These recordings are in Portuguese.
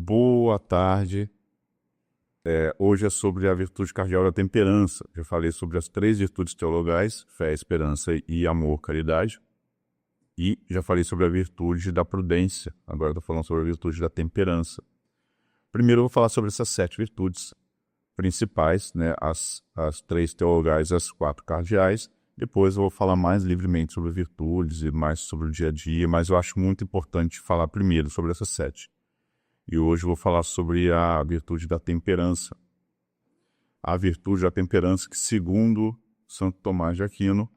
Boa tarde. Hoje é sobre a virtude cardeal da temperança. Já falei sobre as 3 virtudes teologais, fé, esperança e amor, caridade. E já falei sobre a virtude da prudência. Agora estou falando sobre a virtude da temperança. Primeiro eu vou falar sobre essas 7 virtudes principais, né? As 3 teologais e as 4 cardeais. Depois eu vou falar mais livremente sobre virtudes e mais sobre o dia a dia, mas eu acho muito importante falar primeiro sobre essas 7. E hoje eu vou falar sobre a virtude da temperança. A virtude da temperança que, segundo Santo Tomás de Aquino,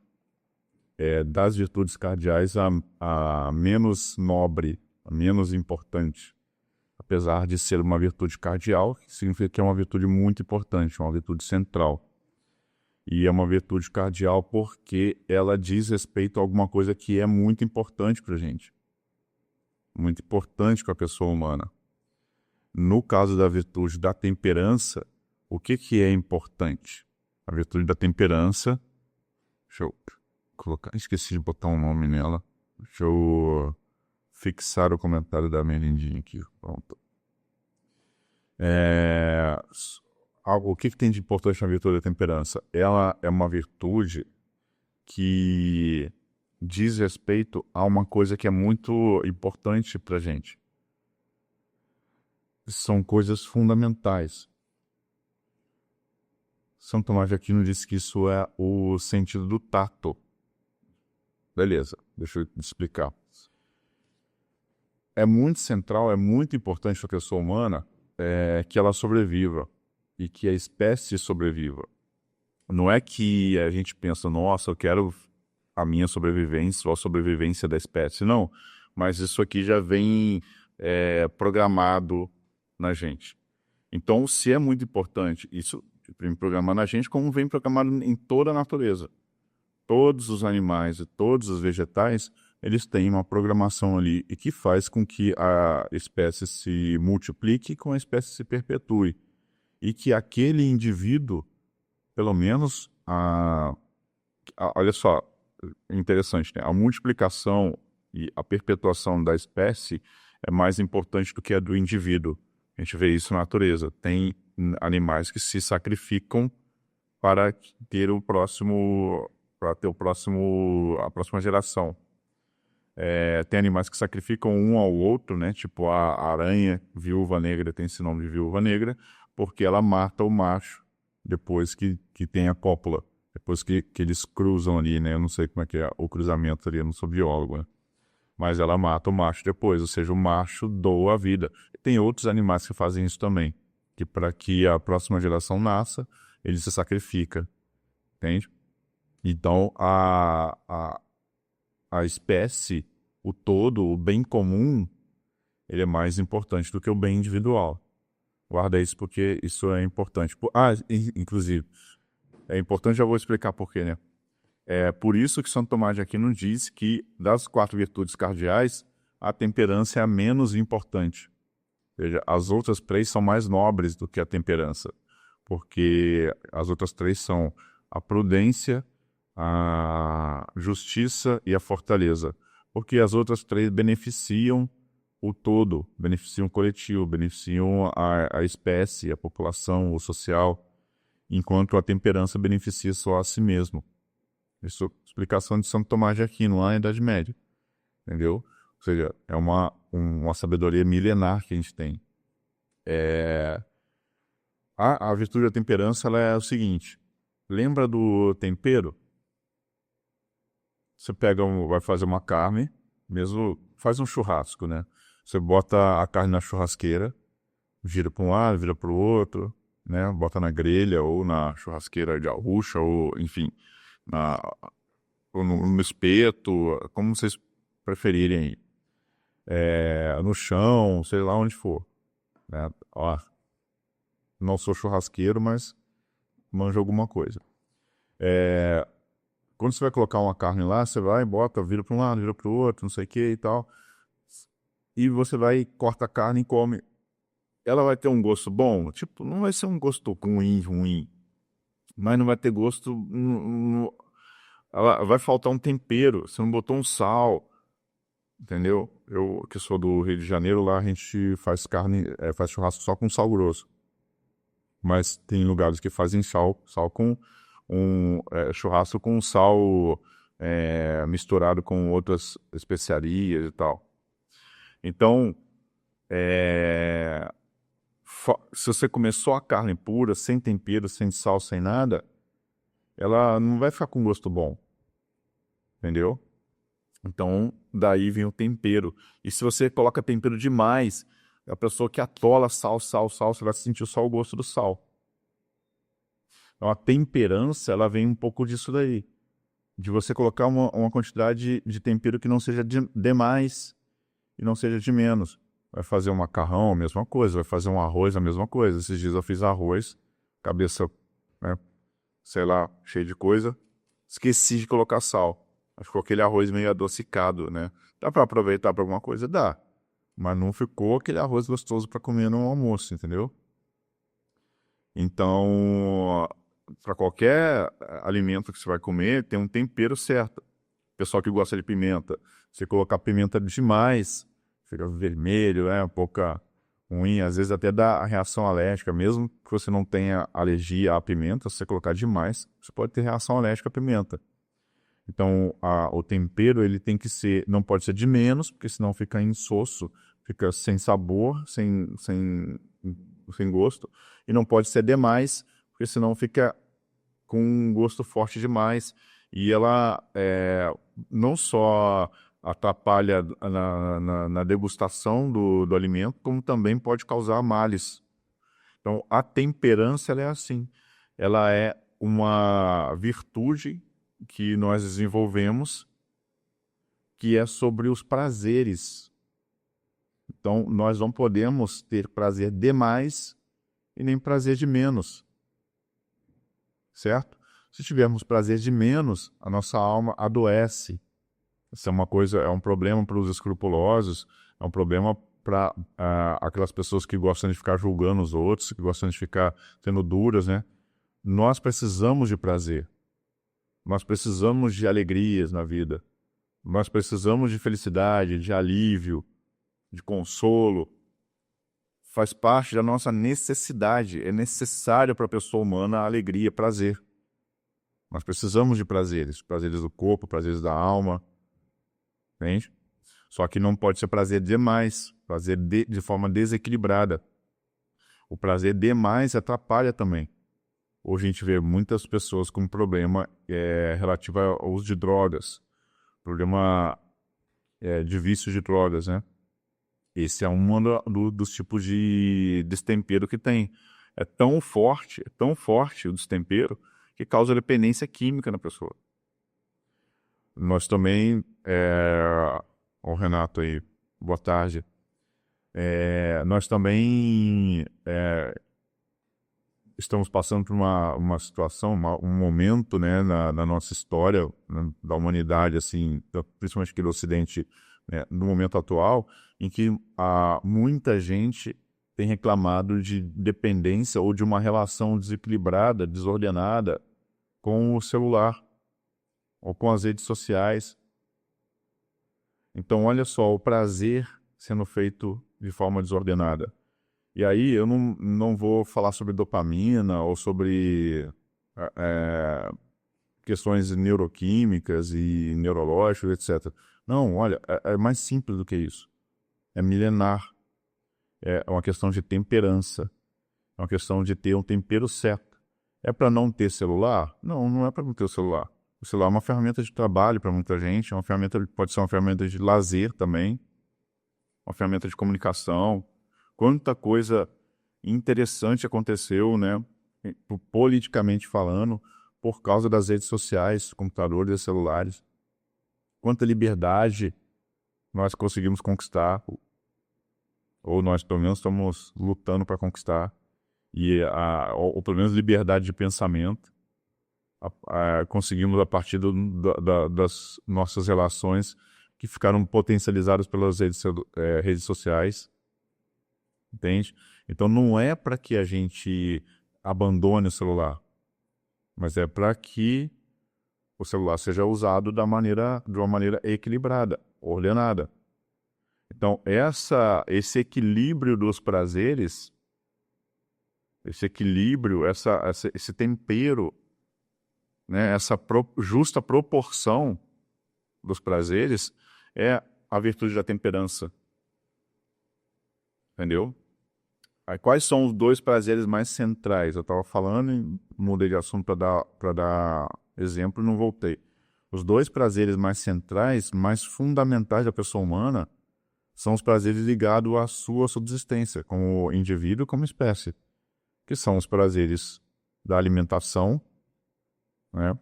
é das virtudes cardeais a menos nobre, a menos importante. Apesar de ser uma virtude cardeal, significa que é uma virtude muito importante, uma virtude central. E é uma virtude cardeal porque ela diz respeito a alguma coisa que é muito importante para a gente. Muito importante para a pessoa humana. No caso da virtude da temperança, o que é importante? A virtude da temperança, deixa eu colocar, esqueci de botar um nome nela, deixa eu fixar o comentário da Merlindinha aqui, pronto. O que tem de importante na virtude da temperança? Ela é uma virtude que diz respeito a uma coisa que é muito importante para a gente. São coisas fundamentais. São Tomás de Aquino disse que isso é o sentido do tato. Beleza, deixa eu te explicar. É muito central, é muito importante para a pessoa humana que ela sobreviva e que a espécie sobreviva. Não é que a gente pensa, nossa, eu quero a minha sobrevivência ou a sobrevivência da espécie. Não, mas isso aqui já vem programado na gente. Então, se é muito importante, isso vem programado na gente, como vem programado em toda a natureza. Todos os animais e todos os vegetais, eles têm uma programação ali e que faz com que a espécie se multiplique e com a espécie se perpetue. E que aquele indivíduo, pelo menos, olha só, interessante, né? A multiplicação e a perpetuação da espécie é mais importante do que a do indivíduo. A gente vê isso na natureza. Tem animais que se sacrificam para ter a próxima geração. Tem animais que sacrificam um ao outro, né? Tipo a aranha viúva negra tem esse nome de viúva negra, porque ela mata o macho depois que tem a cópula, depois que eles cruzam ali, né? Eu não sei como é que é o cruzamento ali, eu não sou biólogo, né? Mas ela mata o macho depois, ou seja, o macho doa a vida. Tem outros animais que fazem isso também, que para que a próxima geração nasça, ele se sacrifica, entende? Então, a espécie, o todo, o bem comum, ele é mais importante do que o bem individual. Guarda isso porque isso é importante. Inclusive, é importante, já vou explicar por quê, né? É por isso que Santo Tomás de Aquino diz que das 4 virtudes cardeais, a temperança é a menos importante. Ou seja, as outras 3 são mais nobres do que a temperança, porque as outras 3 são a prudência, a justiça e a fortaleza. Porque as outras 3 beneficiam o todo, beneficiam o coletivo, beneficiam a espécie, a população, o social, enquanto a temperança beneficia só a si mesmo. Isso é explicação de Santo Tomás de Aquino, lá na Idade Média. Entendeu? Ou seja, é uma sabedoria milenar que a gente tem. A virtude da temperança ela é o seguinte. Lembra do tempero? Você vai fazer uma carne, mesmo faz um churrasco, né? Você bota a carne na churrasqueira, vira para um lado, vira para o outro, né? Bota na grelha ou na churrasqueira de arrucha, ou enfim, na, ou no espeto, como vocês preferirem, no chão, sei lá onde for, né? Ó, não sou churrasqueiro, mas manjo alguma coisa. Quando você vai colocar uma carne lá, você vai, bota, vira para um lado, vira para o outro, não sei o que e tal. E você vai, corta a carne e come. Ela vai ter um gosto bom? Tipo, não vai ser um gosto ruim. Mas não vai ter gosto. Vai faltar um tempero. Você não botou um sal. Entendeu? Eu que sou do Rio de Janeiro, lá a gente faz carne, faz churrasco só com sal grosso. Mas tem lugares que fazem sal com churrasco com sal misturado com outras especiarias e tal. Então, se você comer só a carne pura, sem tempero, sem sal, sem nada, ela não vai ficar com gosto bom, entendeu? Então, daí vem o tempero. E se você coloca tempero demais, a pessoa que atola sal, você vai sentir só o gosto do sal. Então, a temperança, ela vem um pouco disso daí. De você colocar uma quantidade de tempero que não seja de mais e não seja de menos. Vai fazer um macarrão, a mesma coisa. Vai fazer um arroz, a mesma coisa. Esses dias eu fiz arroz, cabeça, né, sei lá, cheia de coisa. Esqueci de colocar sal. Ficou aquele arroz meio adocicado, né? Dá para aproveitar para alguma coisa? Dá. Mas não ficou aquele arroz gostoso para comer no almoço, entendeu? Então, para qualquer alimento que você vai comer, tem um tempero certo. Pessoal que gosta de pimenta, você colocar pimenta demais, fica vermelho, um pouco ruim, às vezes até dá reação alérgica, mesmo que você não tenha alergia à pimenta, se você colocar demais, você pode ter reação alérgica à pimenta. Então, o tempero ele tem que ser, não pode ser de menos, porque senão fica insosso, fica sem sabor, sem gosto, e não pode ser demais, porque senão fica com um gosto forte demais. E ela não só atrapalha na degustação do alimento, como também pode causar males. Então, a temperança ela é assim, ela é uma virtude que nós desenvolvemos, que é sobre os prazeres. Então, nós não podemos ter prazer demais e nem prazer de menos, certo? Se tivermos prazer de menos, a nossa alma adoece. Isso é uma coisa, é um problema para os escrupulosos, é um problema para aquelas pessoas que gostam de ficar julgando os outros, que gostam de ficar sendo duras, né? Nós precisamos de prazer. Nós precisamos de alegrias na vida. Nós precisamos de felicidade, de alívio, de consolo. Faz parte da nossa necessidade. É necessário para a pessoa humana a alegria, prazer. Nós precisamos de prazeres. Prazeres do corpo, prazeres da alma. Entende? Só que não pode ser prazer demais. Prazer de forma desequilibrada. O prazer demais atrapalha também. Hoje a gente vê muitas pessoas com problema relativo ao uso de drogas, problema de vício de drogas, né? Esse é um dos tipos de destempero que tem. É tão forte o destempero, que causa dependência química na pessoa. Nós também, o Renato aí, boa tarde, nós também estamos passando por uma situação, um momento, né, na nossa história, né, da humanidade, assim, principalmente aqui do Ocidente, né, no momento atual, em que muita gente tem reclamado de dependência ou de uma relação desequilibrada, desordenada com o celular ou com as redes sociais. Então, olha só, o prazer sendo feito de forma desordenada. E aí eu não vou falar sobre dopamina ou sobre questões neuroquímicas e neurológicas, etc. Não, olha, é mais simples do que isso. É milenar. É uma questão de temperança. É uma questão de ter um tempero certo. É para não ter celular? Não, não é para não ter o celular. O celular é uma ferramenta de trabalho para muita gente, pode ser uma ferramenta de lazer também, uma ferramenta de comunicação. Quanta coisa interessante aconteceu, né, politicamente falando, por causa das redes sociais, computadores e celulares. Quanta liberdade nós conseguimos conquistar, ou nós pelo menos estamos lutando para conquistar, ou pelo menos liberdade de pensamento, conseguimos a partir das nossas relações que ficaram potencializadas pelas redes sociais. Entende? Então não é para que a gente abandone o celular, mas é para que o celular seja usado de uma maneira equilibrada, ordenada. Então, esse equilíbrio dos prazeres, esse equilíbrio, esse tempero, né, essa justa proporção dos prazeres é a virtude da temperança. Entendeu? Aí, quais são os dois prazeres mais centrais? Eu estava falando e mudei de assunto para dar exemplo e não voltei. Os dois prazeres mais centrais, mais fundamentais da pessoa humana, são os prazeres ligados à sua subsistência, como indivíduo e como espécie, que são os prazeres da alimentação, né,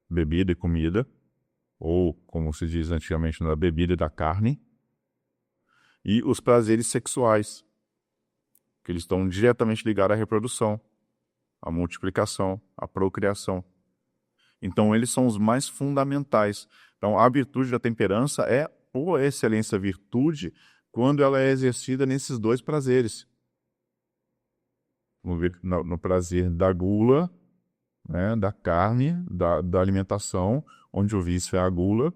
bebida e comida, ou, como se diz antigamente, da bebida e da carne, e os prazeres sexuais, que eles estão diretamente ligados à reprodução, à multiplicação, à procriação. Então, eles são os mais fundamentais. Então, a virtude da temperança é, por excelência, virtude quando ela é exercida nesses dois prazeres. No prazer da gula, né, da carne, da alimentação, onde o vício é a gula,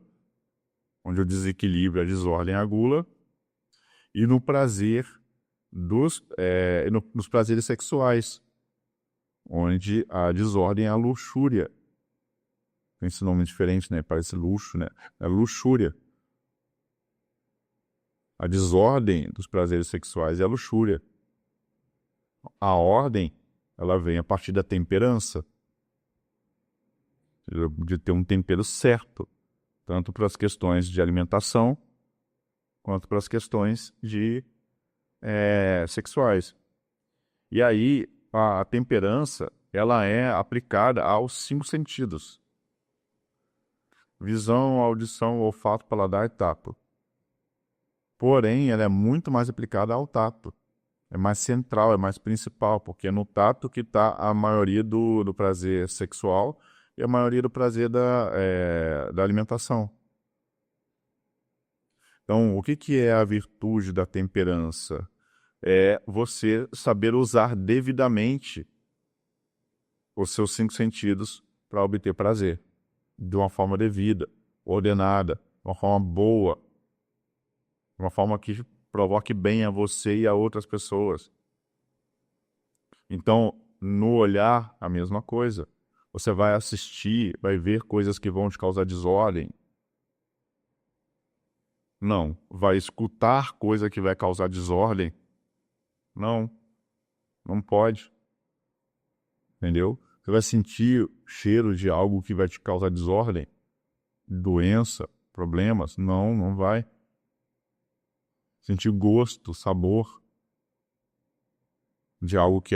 onde o desequilíbrio, a desordem é a gula, e no prazer nos prazeres sexuais, onde a desordem é a luxúria. Tem esse nome diferente, né? Parece luxo, né? É luxúria. A desordem dos prazeres sexuais é a luxúria. A ordem, ela vem a partir da temperança, de ter um tempero certo, tanto para as questões de alimentação, quanto para as questões sexuais. E aí, a temperança, ela é aplicada aos 5 sentidos. Visão, audição, olfato, paladar e tato. Porém, ela é muito mais aplicada ao tato. É mais central, é mais principal, porque é no tato que está a maioria do prazer sexual e a maioria do prazer da alimentação. Então, o que é a virtude da temperança? É você saber usar devidamente os seus 5 sentidos para obter prazer, de uma forma devida, ordenada, de uma forma boa, de uma forma que provoque bem a você e a outras pessoas. Então, no olhar, a mesma coisa. Você vai assistir, vai ver coisas que vão te causar desordem. Não. Vai escutar coisa que vai causar desordem. Não. Não pode. Entendeu? Você vai sentir cheiro de algo que vai te causar desordem, doença, problemas. Não, não vai. Sentir gosto, sabor de algo que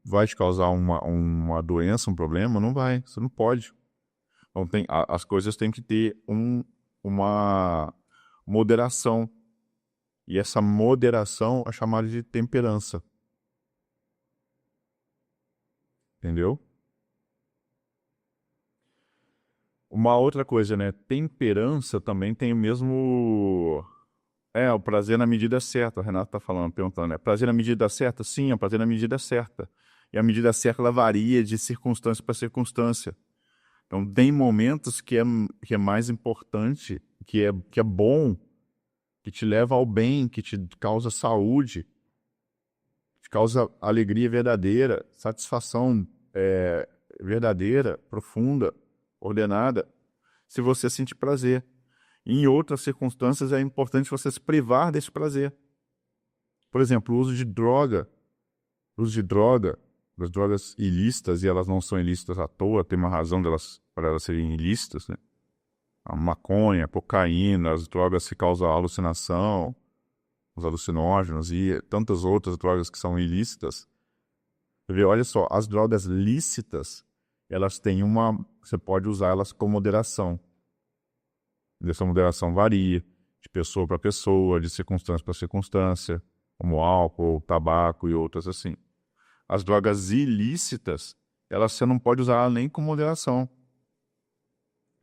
vai te causar uma doença, um problema, não vai. Você não pode. Então, as coisas têm que ter uma moderação. E essa moderação é chamada de temperança. Entendeu? Uma outra coisa, né? Temperança também tem o mesmo... o prazer na medida certa. O Renato tá perguntando, né? Prazer na medida certa? Sim, é o prazer na medida certa. E a medida certa, ela varia de circunstância para circunstância. Então, tem momentos que é mais importante, que é bom, que te leva ao bem, que te causa saúde, te causa alegria verdadeira, satisfação verdadeira, profunda, ordenada, se você sentir prazer. Em outras circunstâncias, é importante você se privar desse prazer. Por exemplo, o uso de droga. O uso de droga, das drogas ilícitas, e elas não são ilícitas à toa, tem uma razão para elas serem ilícitas, né? A maconha, a cocaína, as drogas que causam alucinação, os alucinógenos e tantas outras drogas que são ilícitas. Você vê, olha só, as drogas lícitas, elas têm você pode usar elas com moderação. Essa moderação varia de pessoa para pessoa, de circunstância para circunstância, como álcool, tabaco e outras assim. As drogas ilícitas, você não pode usar nem com moderação.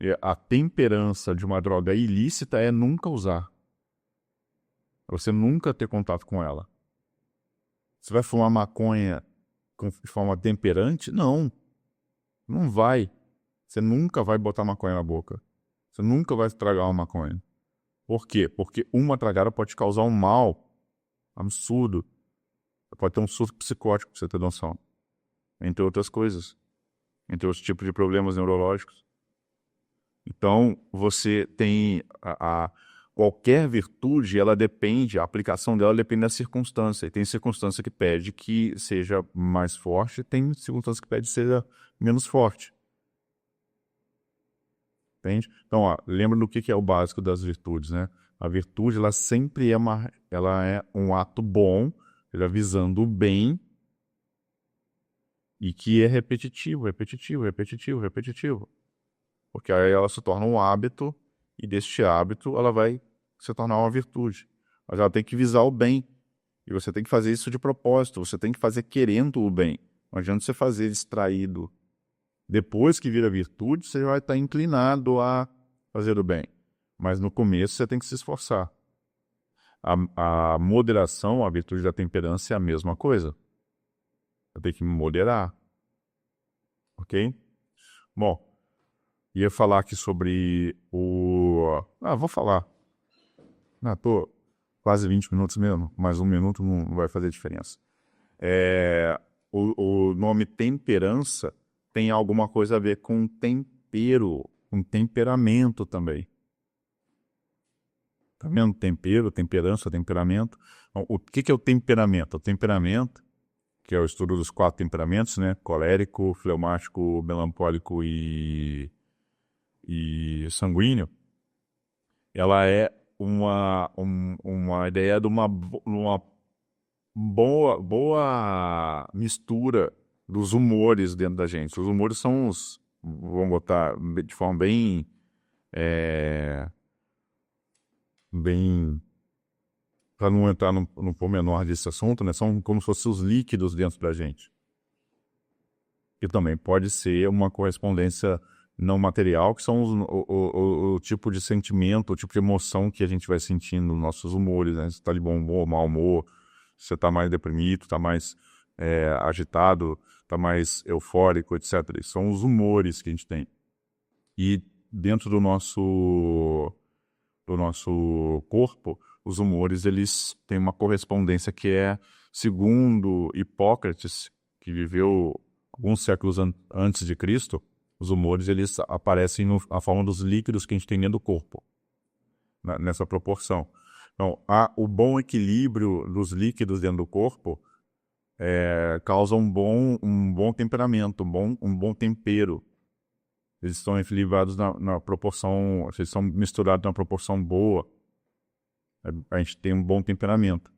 E a temperança de uma droga ilícita é nunca usar. Você nunca ter contato com ela. Você vai fumar maconha de forma temperante? Não. Não vai. Você nunca vai botar maconha na boca. Você nunca vai estragar uma maconha. Por quê? Porque uma tragada pode causar um mal absurdo. Pode ter um surto psicótico, pra você ter noção. Entre outras coisas. Entre outros tipos de problemas neurológicos. Então, você tem qualquer virtude, ela depende, a aplicação dela depende da circunstância. E tem circunstância que pede que seja mais forte, tem circunstância que pede que seja menos forte. Entende? Então, ó, lembra do que é o básico das virtudes, né? A virtude, ela sempre ela é um ato bom, visando o bem, e que é repetitivo, repetitivo, repetitivo, repetitivo. Porque aí ela se torna um hábito, e deste hábito ela vai se tornar uma virtude. Mas ela tem que visar o bem. E você tem que fazer isso de propósito, você tem que fazer querendo o bem. Não adianta você fazer distraído. Depois que vira virtude, você vai estar inclinado a fazer o bem. Mas no começo você tem que se esforçar. A moderação, a virtude da temperança é a mesma coisa. Eu tenho que me moderar. Ok? Bom, ia falar aqui sobre o... vou falar. Tô quase 20 minutos mesmo. Mais um minuto não vai fazer diferença. O nome temperança tem alguma coisa a ver com tempero, com temperamento também. Tá vendo? Tempero, temperança, temperamento. Então, o que é o temperamento? O temperamento, que é o estudo dos 4 temperamentos, né? Colérico, fleumático, melancólico e sanguíneo. Ela é uma ideia de uma boa mistura dos humores dentro da gente. Os humores são vamos botar de forma bem, para não entrar no pormenor desse assunto, né? São como se fossem os líquidos dentro da gente. E também pode ser uma correspondência não material, que são o tipo de sentimento, o tipo de emoção que a gente vai sentindo nos nossos humores, né? Se está de bom humor, mau humor, se você está mais deprimido, está mais agitado, está mais eufórico, etc. Isso são os humores que a gente tem. E dentro do nosso corpo, os humores, eles têm uma correspondência que é, segundo Hipócrates, que viveu alguns séculos antes de Cristo, os humores, eles aparecem na forma dos líquidos que a gente tem dentro do corpo, nessa proporção. Então, o bom equilíbrio dos líquidos dentro do corpo causa um bom temperamento, um bom tempero. Eles estão equilibrados na proporção, eles estão misturados na proporção boa. A gente tem um bom temperamento.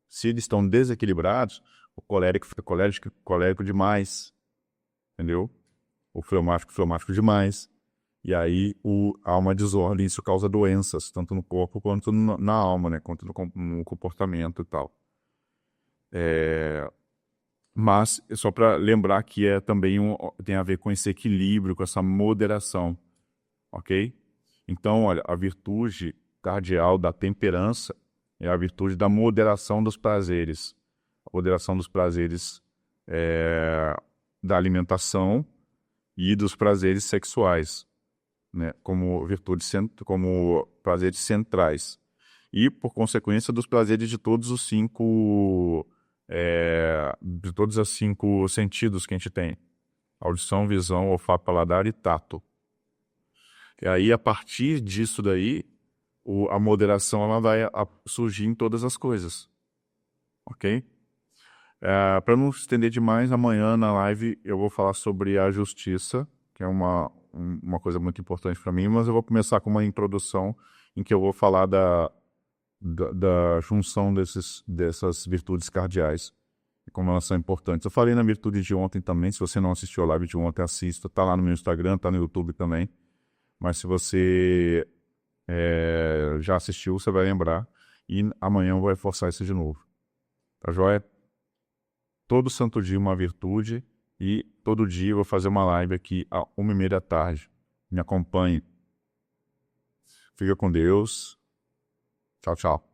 Se eles estão desequilibrados, o colérico fica colérico demais, entendeu? O fleumático demais. E aí há uma desordem, isso causa doenças, tanto no corpo quanto na alma, né? Quanto no comportamento e tal. Mas, só para lembrar que também tem a ver com esse equilíbrio, com essa moderação, ok? Então, olha, a virtude cardeal da temperança é a virtude da moderação dos prazeres. A moderação dos prazeres da alimentação e dos prazeres sexuais, né? Como como prazeres centrais. E, por consequência, dos prazeres de todos os 5... de todos os 5 sentidos que a gente tem: audição, visão, olfato, paladar e tato. E aí, a partir disso daí, a moderação ela vai surgir em todas as coisas, ok? Para não se estender demais, amanhã na live eu vou falar sobre a justiça, que é uma coisa muito importante para mim, mas eu vou começar com uma introdução em que eu vou falar da junção dessas virtudes cardeais e como elas são importantes. Eu falei na virtude de ontem também. Se você não assistiu a live de ontem, assista. Está lá no meu Instagram, está no YouTube também. Mas se você já assistiu, você vai lembrar. E amanhã eu vou reforçar isso de novo. Tá joia? Todo santo dia uma virtude, e todo dia eu vou fazer uma live aqui às 1h30 da tarde. Me acompanhe. Fica com Deus. Tchau, tchau.